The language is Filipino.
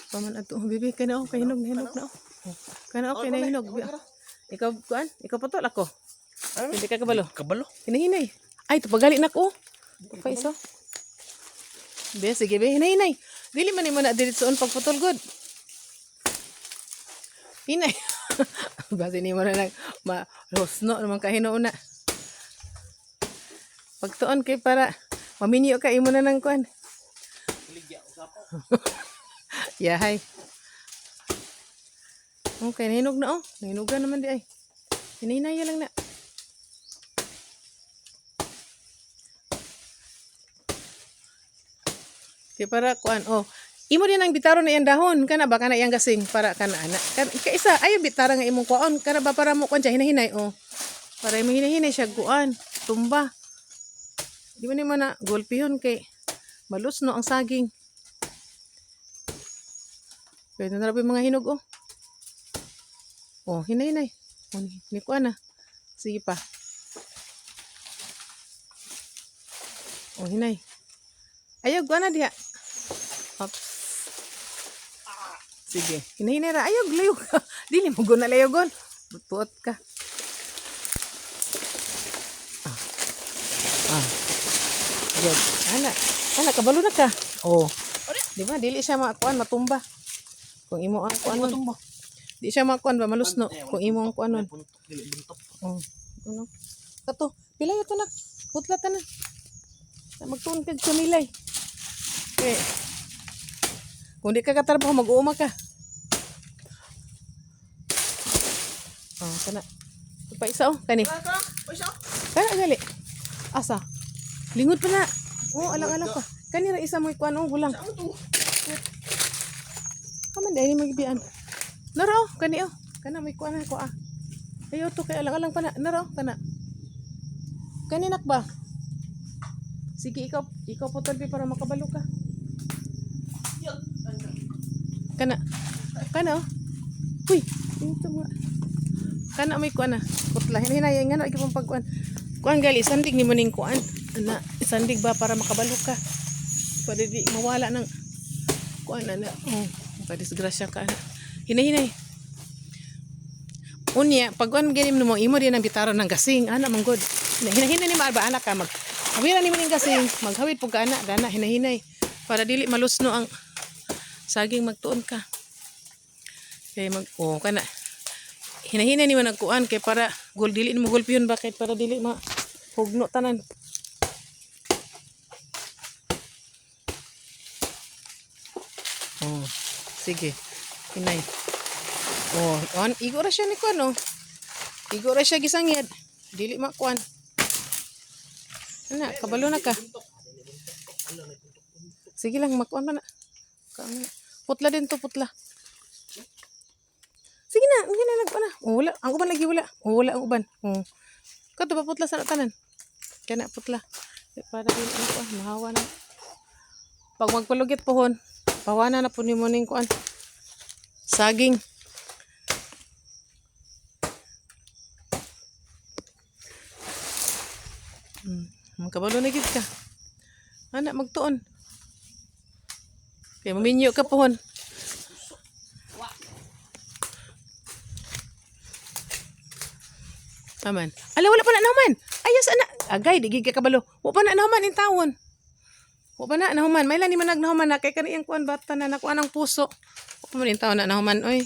Paman ato bibi kana kay hinog na oh. Kana okay na hinog. Ikaw kuan? Ikaw patol ako. Hindi ka kabalo. Kabalo. Hinahinay. Ay, tupagali na ko. Pa iso. Be, sige be, hinahinay. Dili man mo na diretsoon pagputol good. Hinay. Basi ni mo na nag ma-rosno naman kahino na. Pagtuon kay para maminyo ka imo na nang kuan. Yahay. Okay, nahinog na oh. Nahinugan naman di ay. Hinahinay lang na. Kaya para kuan oh. Imo din ang bitaro na iyang dahon kana ba kana iyang gasing para kana ana. Kaisa ayo bitara nga imong kuon kana ba para mo kuan siya hinahinay oh. Para imong hinahinay siya kuan, tumba. Di man na golpihon kay malus no ang saging. Pwede na rabi mga hinog oh. Oh, hinay-hinay. Oh, ni kuan na. Sige pa. Oh, hinay. Ayaw kuan na diha. Ops. Sige. Hinay-hinay ra. Ayaw layo ka. Dili mo guna layo gon. Butuot ka. Good. Ana kabalo na ka. Oh. Di ba dili siya makuan matumba. Kung imo ang kuan matumba. Di siya makuan ba malusno kung imo ang kuan. Oh. Ano? Kato, pilay ito nak. Putla tanan. Magtuon kag sumilay. Okay. Kung di ka katrabaho mag-uuma ka. Oh, kana. Pa isa oh, kani. Kana gali. Asa? Lingot pa na. Oh, alang-alang pa. Kani ra isa mo ikuan oh, hulang. Kaman dai ni magibian. Naro, kani oh. Kana may kuan ko ah. Ayo to kay alang-alang pa na. Naro, kana. Kani nak ba? Sige ikaw putol para makabalo ka. Kana oh. Uy, ito mo. Kana may kuan na. Putla hinay nga na gyud pagkuan. Kuan gali sandig ni mo ning kuan. Ana, sandig ba para makabalo ka. Para di mawala ng kuan ana. Oh, padisgrasya ka ana. Hinay. Unya, pag kuan gani mo imo din ang bitaron ng gasing, ana manggod. Hinahinay ni maarba anak ka mag. Awira ni mo ning gasing, maghawid pug ka ana, dana hinahinay para dili malusno ang saging magtuon ka. Kay oh kana. Hinahinay ni mo nagkuan kay para dili mo gulpiyon ba kay para dili ma hugno tanan. Oh, sige. Hinay. Oh, igo ra siya ni kuan oh. Igo ra siya gisangid. Dili makuan. Ana, kabalo na ka. Sige lang makuan pa na. Putla din to, putla. Sige na, hindi na nagpa na. Oh, wala. Ang uban lagi wala. Oh, wala ang uban. Oh. Kato pa putla sa tanan. Kaya na putla. Para din ano kuan, mahawa na. Pag magpalugit pohon, pawana na po ni mo ning kuan. Saging. Magkabalo na gid ka. Anak magtuon. Kaya maminyo ka pohon. Aman. Ala wala pa na naman. Ayos anak. Agay di gid ka kabalo. Wa pa na naman in tawon. Wa pa na nahuman. May lang ni man nagnahuman na kay kaniyang kuan bata na nakuan ang puso. Wa pa man in tawon na nahuman oy.